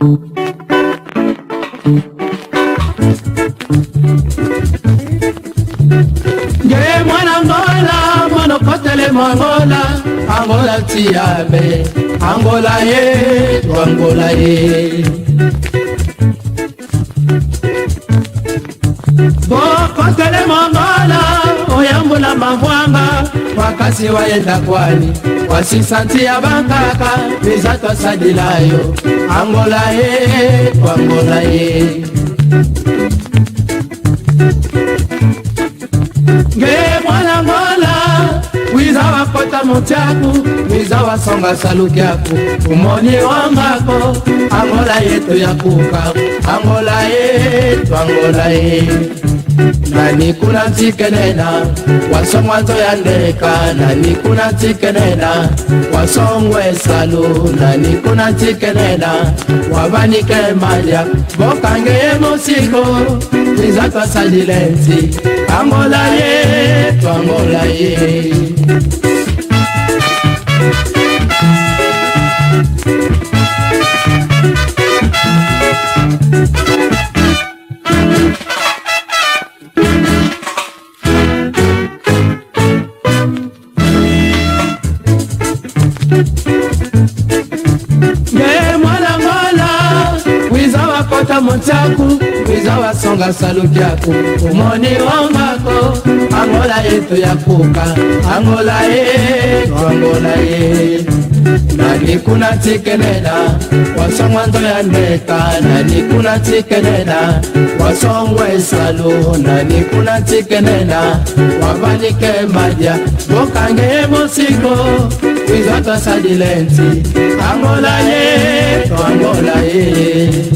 Ye mwana Angola, mwana kotele Angola, Angola tiabe, Angola ye, tu Angola ye. Bo kotele Angola, oyambula mavwanga, wakasi waenda kwani, wasisanti ya bankaka, mizato sadilayo, Angola ye, tu Angola ye. Nge mwana Angola, wiza wakota mutiaku, wiza wasonga salukiaku, umoni wambako, Angola yetu ya kuka, Angola yetu, Angola yetu. Nani kuna tikenena, wasongwa nzo ya ndeka, nani kuna tikenena, wasongwe salu, nani kuna tikenena, wabanike malia, bokange musiko, nizatwa sadilenti, Angola yetu, Angola yetu. Mutaku, wiza wasonga salukiaku, umoni wambako, Angola yetu ya kuka, Angola yetu, Angola yetu. Nani kuna tikenena, wasongwa nzo ya ndeka, nani kuna tikenena, wasongwe salu, nani kuna tikenena, wabanike madia, bokange musiko, wiza tasadilenti, Angola yetu, Angola yetu.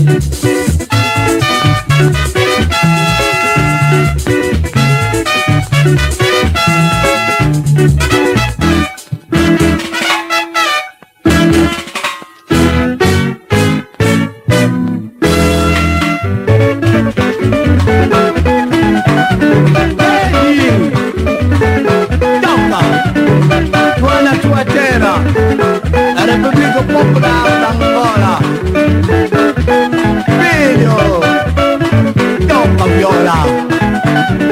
La Repubblica Popolare d'Angola, figlio, tocca viola.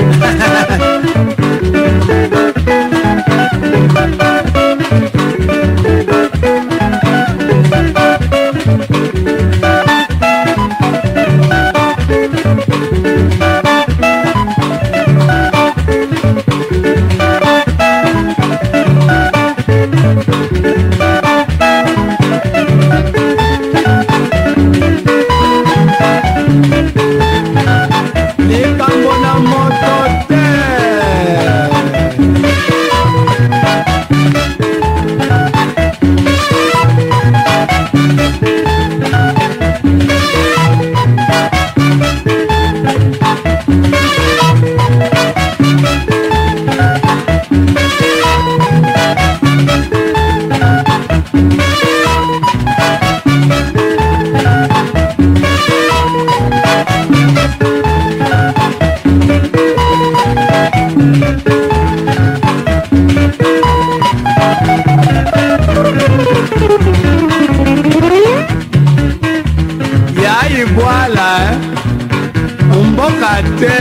Mboka te,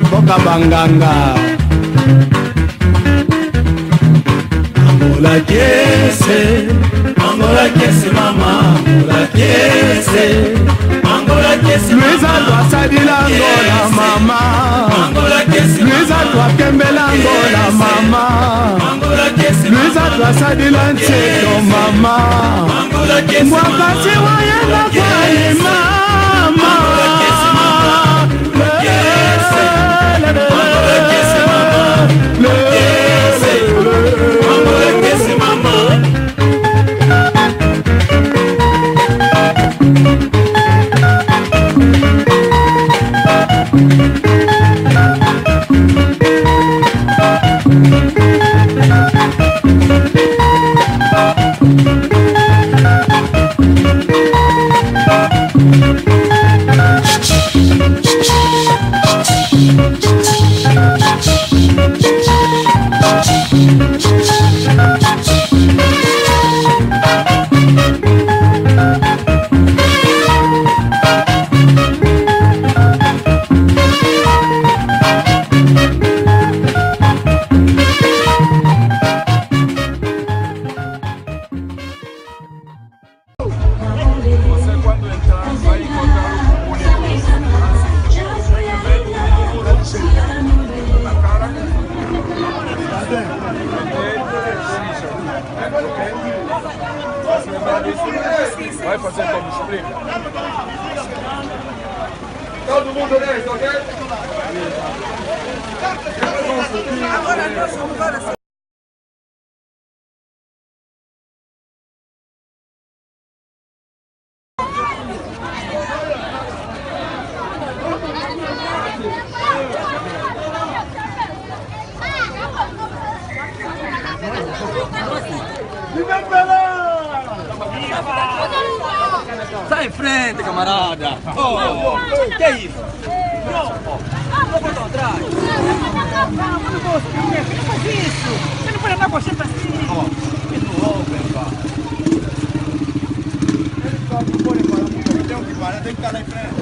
mboka banganga. Angola kiese, Angola kiese mama, Angola kiese, Angola kiese mama. Luisa doit sadila Angola mama, Angola kiese mama. Luisa doit kembela Angola mama, Angola kiese mama. Luisa doit sadila nseto mama, Angola kiese mama. Mwakasi wayenda kwani mama. Sai em frente, camarada! Oh, que é isso? Não botou atrás! Não faz isso! Você não pode andar com a sempre assim! Tem que estar lá em frente!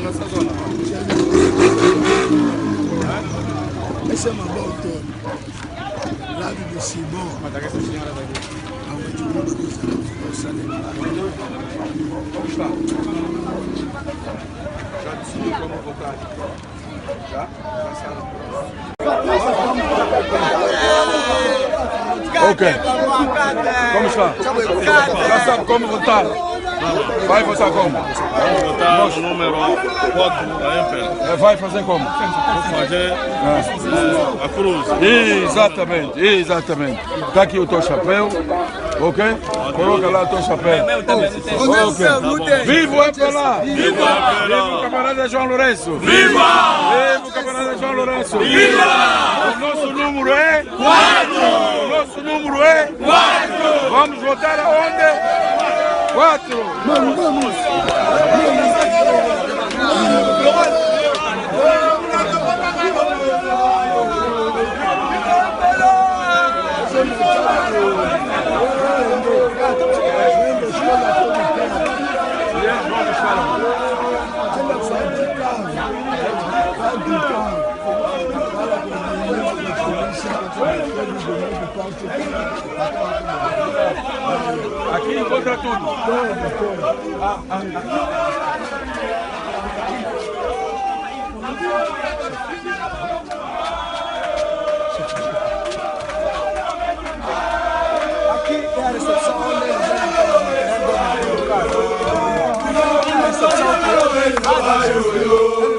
Nessa zona. Esse é uma boa todo. Lado do Simão. Mas essa senhora vai vir. Como está? Já decidiu como votar? Já? Ok. Como está? Já sabe como votar? Vai votar como? Vamos votar no número 4 da MPL. Vai fazer como? Vou fazer a cruz. Exatamente, exatamente. Está aqui o teu chapéu, ok? Coloca lá o teu chapéu. Ok. Viva o MPLA! Viva o camarada João Lourenço! Viva! Viva o camarada João Lourenço! Viva! O nosso número é 4! O nosso número é 4! Vamos votar aonde? 4! Vamos, vamos! Aqui encontra tudo. Aqui é a recepção onde eles vão colocar. A recepção que